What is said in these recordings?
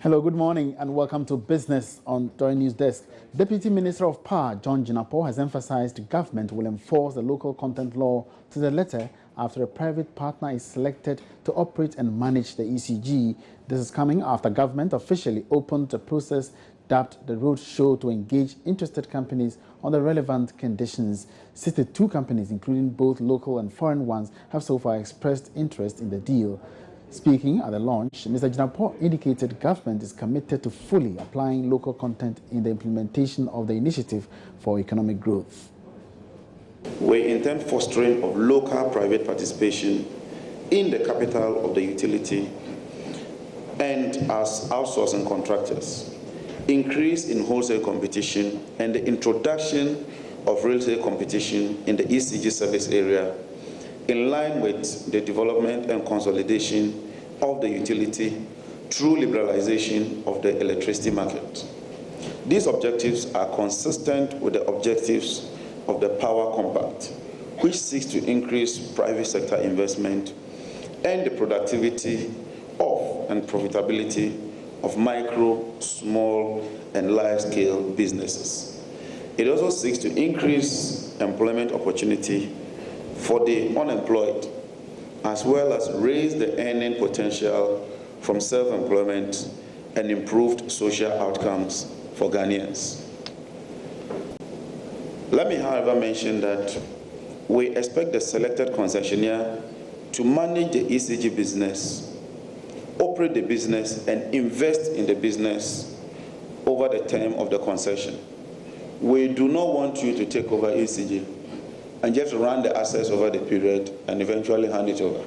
Hello, good morning, and welcome to Business on Joy News Desk. Deputy Minister of Power, John Jinapor, has emphasized the government will enforce the local content law to the letter after a private partner is selected to operate and manage the ECG. This is coming after government officially opened a process dubbed the Roadshow to engage interested companies on the relevant conditions. 62 companies, including both local and foreign ones, have so far expressed interest in the deal. Speaking at the launch, Mr. Jinapor indicated government is committed to fully applying local content in the implementation of the initiative for economic growth. We intend fostering of local private participation in the capital of the utility and as outsourcing contractors, increase in wholesale competition, and the introduction of retail competition in the ECG service area in line with the development and consolidation of the utility through liberalization of the electricity market. These objectives are consistent with the objectives of the Power Compact, which seeks to increase private sector investment and the productivity of and profitability of micro, small, and large-scale businesses. It also seeks to increase employment opportunity for the unemployed, as well as raise the earning potential from self-employment and improved social outcomes for Ghanaians. Let me, however, mention that we expect the selected concessionaire to manage the ECG business, operate the business, and invest in the business over the term of the concession. We do not want you to take over ECG and just run the assets over the period and eventually hand it over.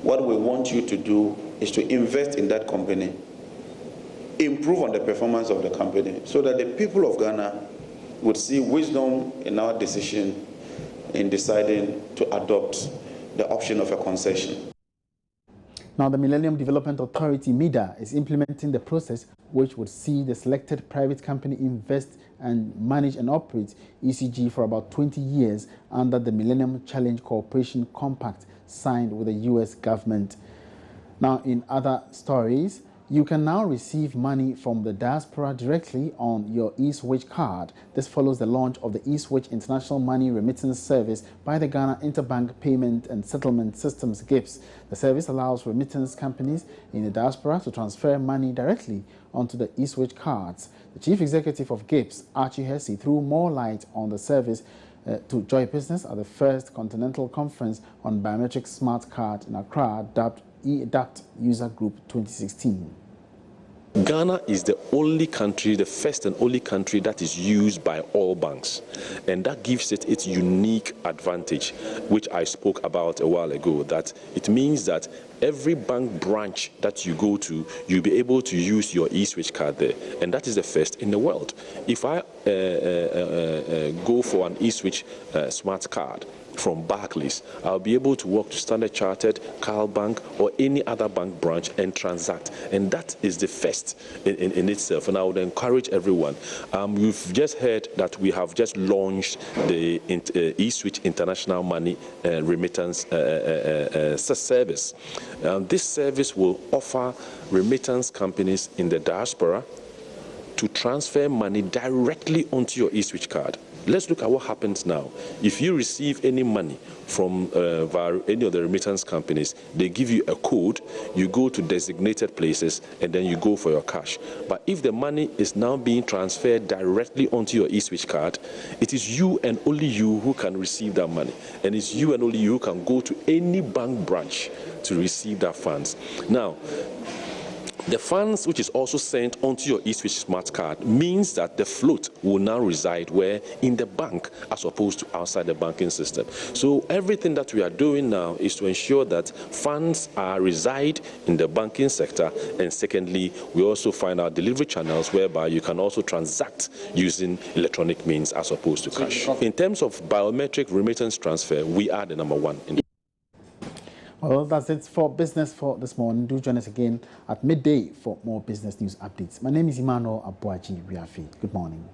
What we want you to do is to invest in that company, improve on the performance of the company, so that the people of Ghana would see wisdom in our decision in deciding to adopt the option of a concession. Now, the Millennium Development Authority, MIDA, is implementing the process which would see the selected private company invest and manage and operate ECG for about 20 years under the Millennium Challenge Cooperation Compact signed with the U.S. government. Now, in other stories, you can now receive money from the diaspora directly on your eSwitch card. This follows the launch of the eSwitch International Money Remittance Service by the Ghana Interbank Payment and Settlement Systems (GIPS). The service allows remittance companies in the diaspora to transfer money directly onto the eSwitch cards. The Chief Executive of GIPS, Archie Hesse, threw more light on the service to Joy Business at the first Continental Conference on Biometric Smart Card in Accra, dubbed eAdapt User Group 2016. Ghana is the only country, the first and only country that is used by all banks, and that gives it its unique advantage, which I spoke about a while ago, that it means that every bank branch that you go to, you'll be able to use your eSwitch card there, and that is the first in the world. If I go for an eSwitch smart card from Barclays, I'll be able to walk to Standard Chartered, Carl Bank, or any other bank branch and transact, and that is the first in itself. And I would encourage everyone. You've just heard that we have just launched the eSwitch International Money Remittance Service. This service will offer remittance companies in the diaspora to transfer money directly onto your eSwitch card. Let's look at what happens now. If you receive any money from via any of the remittance companies, they give you a code, you go to designated places, and then you go for your cash. But if the money is now being transferred directly onto your eSwitch card, it is you and only you who can receive that money. And it's you and only you who can go to any bank branch to receive that funds. Now, the funds which is also sent onto your eSwitch smart card means that the float will now reside where? In the bank, as opposed to outside the banking system. So everything that we are doing now is to ensure that funds reside in the banking sector, and secondly, we also find our delivery channels whereby you can also transact using electronic means as opposed to cash. In terms of biometric remittance transfer, we are the #1 in. Well, that's it for business for this morning. Do join us again at midday for more business news updates. My name is Emmanuel Abuaji Riafi. Good morning.